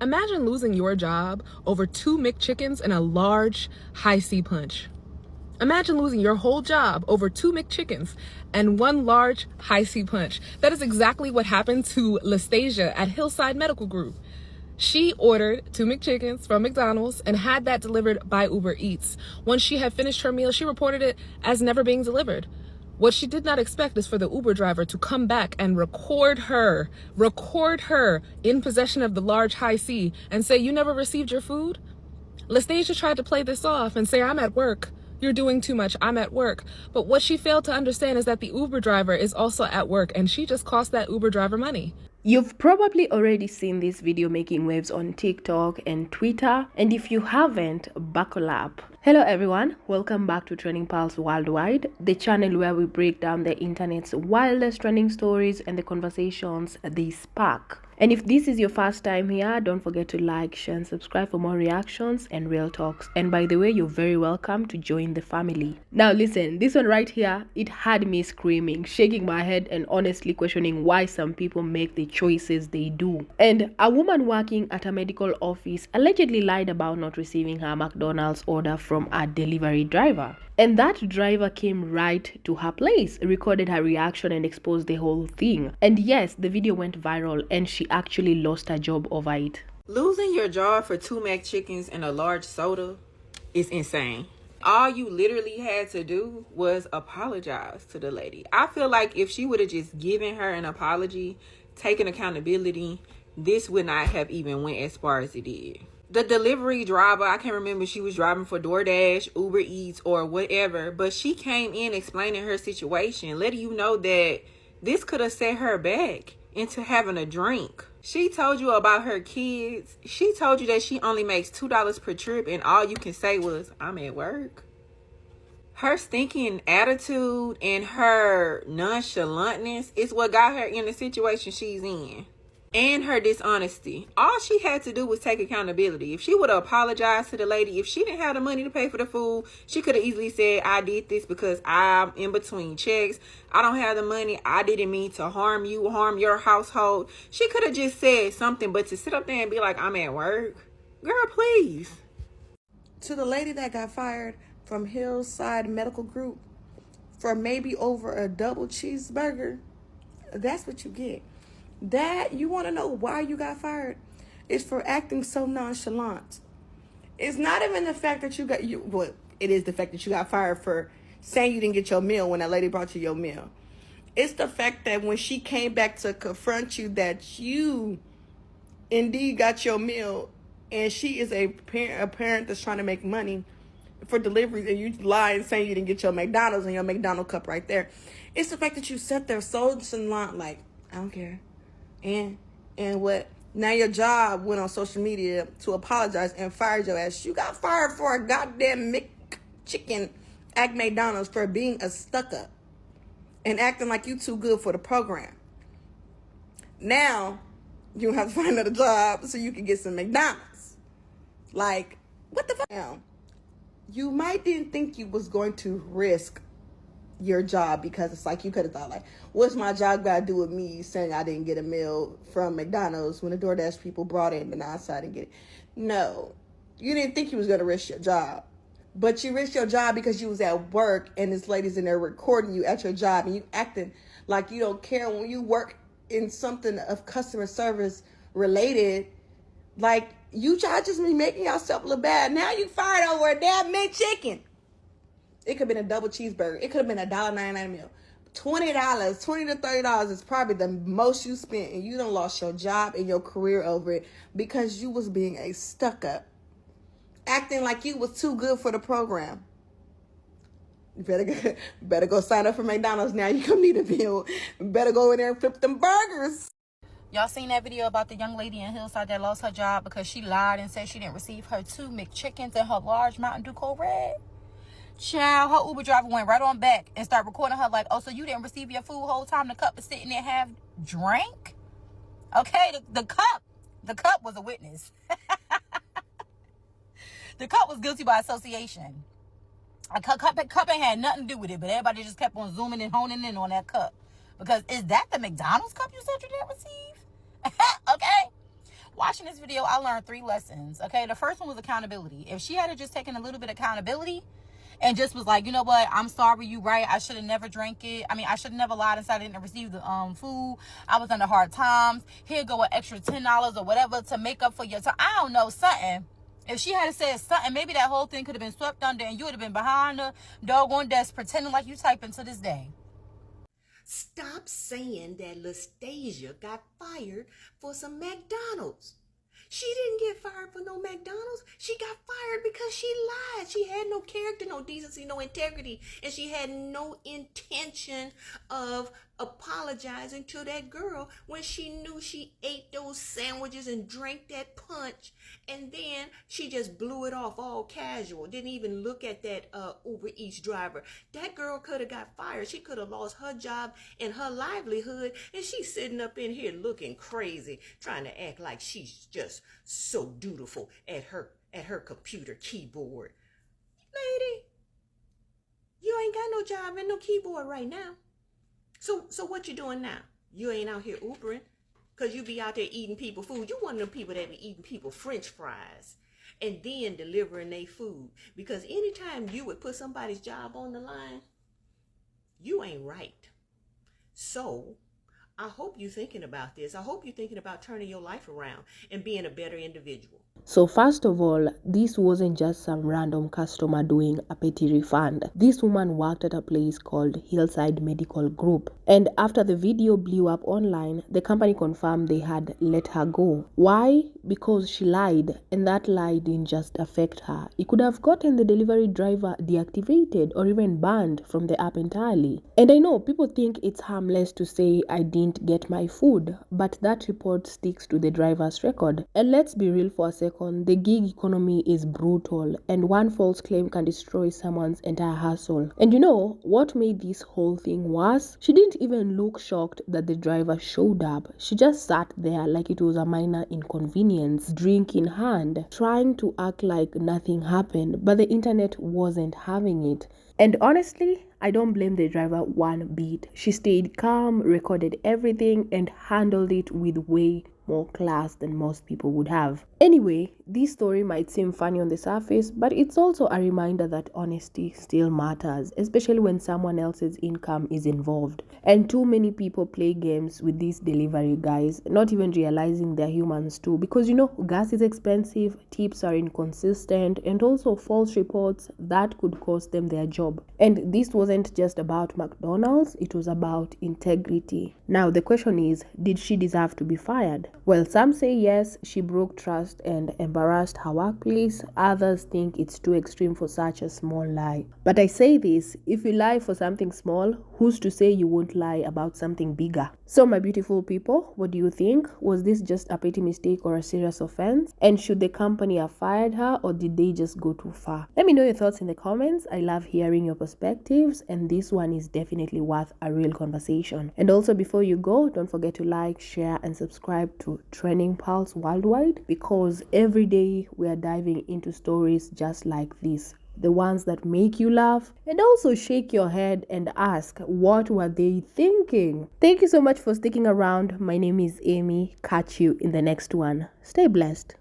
Imagine losing your job over 2 McChickens and a large high-C punch. Imagine losing your whole job over 2 McChickens and 1 large high-C punch. That is exactly what happened to Lastasia at Hillside Medical Group. She ordered 2 McChickens from McDonald's and had that delivered by Uber Eats. Once she had finished her meal, she reported it as never being delivered. What she did not expect is for the Uber driver to come back and record her in possession of the large high-C and say, "You never received your food?" Lastasia tried to play this off and say, "I'm at work. You're doing too much. I'm at work." But what she failed to understand is that the Uber driver is also at work, and she just cost that Uber driver money. You've probably already seen this video making waves on TikTok and Twitter, and if you haven't, buckle up. Hello everyone, welcome back to Trending Pulse Worldwide, the channel where we break down the internet's wildest trending stories and the conversations they spark. And if this is your first time here, don't forget to like, share, and subscribe for more reactions and real talks. And by the way, you're very welcome to join the family. Now listen, this one right here, it had me screaming, shaking my head, and honestly questioning why some people make the choices they do. And a woman working at a medical office allegedly lied about not receiving her McDonald's order from a delivery driver. And that driver came right to her place, recorded her reaction, and exposed the whole thing. And yes, the video went viral and she actually lost her job over it. Losing your job for 2 McChickens and a large soda is insane. All you literally had to do was apologize to the lady. I feel like if she would have just given her an apology, taken accountability, this would not have even went as far as it did. The delivery driver, I can't remember if she was driving for DoorDash, Uber Eats, or whatever, but she came in explaining her situation, letting you know that this could have set her back into having a drink. She told you about her kids. She told you that she only makes $2 per trip, and all you can say was, "I'm at work." Her stinking attitude and her nonchalantness is what got her in the situation she's in. And her dishonesty. All she had to do was take accountability. If she would have apologized to the lady, if she didn't have the money to pay for the food, she could have easily said, "I did this because I'm in between checks. I don't have the money. I didn't mean to harm you, harm your household." She could have just said something, but to sit up there and be like, "I'm at work." Girl, please. To the lady that got fired from Hillside Medical Group for maybe over a double cheeseburger, that's what you get. That, you want to know why you got fired? It's for acting so nonchalant. It's not even the fact that it is the fact that you got fired for saying you didn't get your meal when that lady brought you your meal. It's the fact that when she came back to confront you that you indeed got your meal, and she is a parent that's trying to make money for deliveries, and you lie and saying you didn't get your McDonald's and your McDonald cup right there. It's the fact that you sat there so nonchalant, like, "I don't care." And what? Now your job went on social media to apologize and fired your ass. You got fired for a goddamn McChicken at McDonald's for being a stuck-up and acting like you too good for the program. Now you have to find another job so you can get some McDonald's. Like, what the fuck? Now, you might didn't think you was going to risk your job, because it's like you could have thought, like, what's my job got to do with me saying I didn't get a meal from McDonald's when the DoorDash people brought in, but now I didn't get it? No, you didn't think you was going to risk your job, but you risked your job because you was at work and this lady's in there recording you at your job and you acting like you don't care when you work in something of customer service related. Like, you try to just be making yourself look bad. Now you fired over a damn McChicken. It could have been a double cheeseburger. It could have been a $1.99 meal. $20 to $30 is probably the most you spent, and you done lost your job and your career over it because you was being a stuck-up, acting like you was too good for the program. You better go sign up for McDonald's now. You gonna need a meal. Better go in there and flip them burgers. Y'all seen that video about the young lady in Hillside that lost her job because she lied and said she didn't receive her 2 McChickens and her large Mountain Dew Cold Red? Child, her Uber driver went right on back and started recording her like, "Oh, so you didn't receive your food whole time the cup is sitting there half drank?" Okay, the cup was a witness. The cup was guilty by association. A cup ain't had nothing to do with it, but everybody just kept on zooming and honing in on that cup. Because is that the McDonald's cup you said you didn't receive? Okay. Watching this video, I learned 3 lessons. Okay, the first one was accountability. If she had just taken a little bit of accountability and just was like, you know what, I'm sorry, you right, I should have never drank it. I mean, I should have never lied and said I didn't receive the food. I was under hard times. Here go an extra $10 or whatever to make up for your time. I don't know, something. If she had said something, maybe that whole thing could have been swept under and you would have been behind the doggone desk pretending like you typing to this day. Stop saying that Lastasia got fired for some McDonald's. She didn't get fired for no McDonald's. She got fired because she lied. She had no character, no decency, no integrity, and she had no intention of apologizing to that girl when she knew she ate those sandwiches and drank that punch, and then she just blew it off all casual. Didn't even look at that Uber Eats driver. That girl could have got fired. She could have lost her job and her livelihood, and she's sitting up in here looking crazy, trying to act like she's just so dutiful at her computer keyboard. Lady, you ain't got no job and no keyboard right now. So what you doing now? You ain't out here Ubering, because you be out there eating people food. You one of them people that be eating people French fries and then delivering their food. Because anytime you would put somebody's job on the line, you ain't right. So I hope you're thinking about this. I hope you're thinking about turning your life around and being a better individual. So first of all, this wasn't just some random customer doing a petty refund. This woman worked at a place called Hillside Medical Group. And after the video blew up online, the company confirmed they had let her go. Why? Because she lied, and that lie didn't just affect her. It could have gotten the delivery driver deactivated or even banned from the app entirely. And I know people think it's harmless to say I didn't get my food, but that report sticks to the driver's record. And let's be real for a second. The gig economy is brutal, and one false claim can destroy someone's entire hustle. And you know what made this whole thing worse? She didn't even look shocked that the driver showed up. She just sat there like it was a minor inconvenience, drink in hand, trying to act like nothing happened, but the internet wasn't having it. And honestly, I don't blame the driver one bit. She stayed calm, recorded everything, and handled it with way more class than most people would have. Anyway, this story might seem funny on the surface, but it's also a reminder that honesty still matters, especially when someone else's income is involved. And too many people play games with these delivery guys, not even realizing they're humans too, because you know, gas is expensive, tips are inconsistent, and also false reports that could cost them their job. And this wasn't just about McDonald's, it was about integrity. Now the question is, did she deserve to be fired? Well, some say yes, she broke trust and embarrassed her workplace. Others think it's too extreme for such a small lie. But I say this, if you lie for something small, who's to say you won't lie about something bigger? So my beautiful people, what do you think? Was this just a petty mistake or a serious offense? And should the company have fired her, or did they just go too far? Let me know your thoughts in the comments. I love hearing your perspectives, and this one is definitely worth a real conversation. And also, before you go, don't forget to like, share, and subscribe to Trending Pulse Worldwide, because every day we are diving into stories just like this. The ones that make you laugh and also shake your head and ask, what were they thinking? Thank you so much for sticking around. My name is Amy. Catch you in the next one. Stay blessed.